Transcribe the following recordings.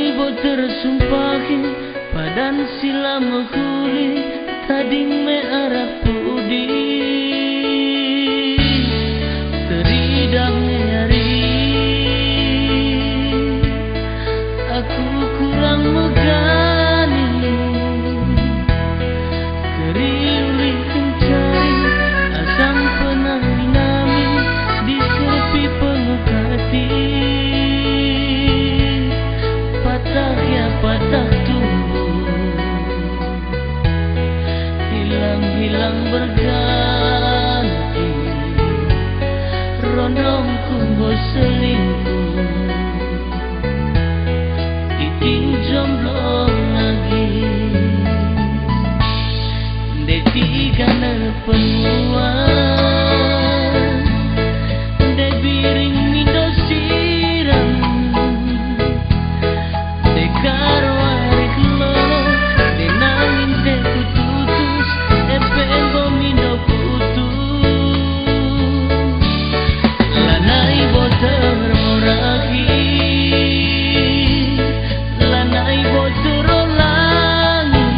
Lanai bo tersumpahi padan sila menghuli tading me arah pudi teridak nyari aku kurang megani keriuri kencari asam pernah nami di sepi pengukati patah ya patah tumbuh hilang-hilang berganti rondong kumbo selingkuh iting jomblo lagi detiga nerpenuan de biring mindo siram de karwarik lolo de nangin de kututus de pengo mindo putus lanai bo termorahi lanai bo terolangi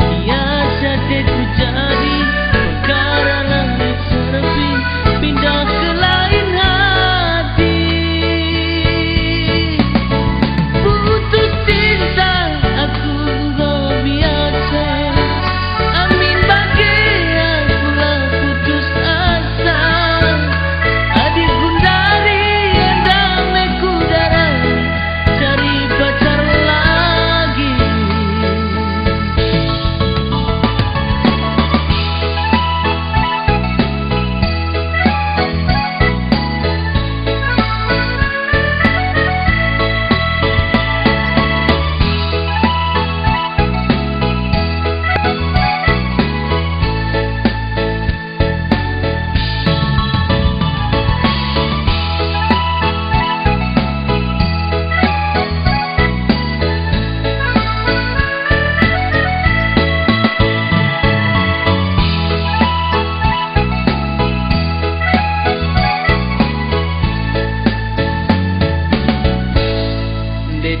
biasa teku jadi perkara langit serpi pindah ke lain hati putus cinta aku go biasa amin bagai aku lah putus asa adik gundari endang meku darah cari pacar lagi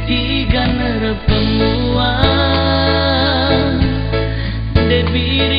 tiga nerpenguan de biring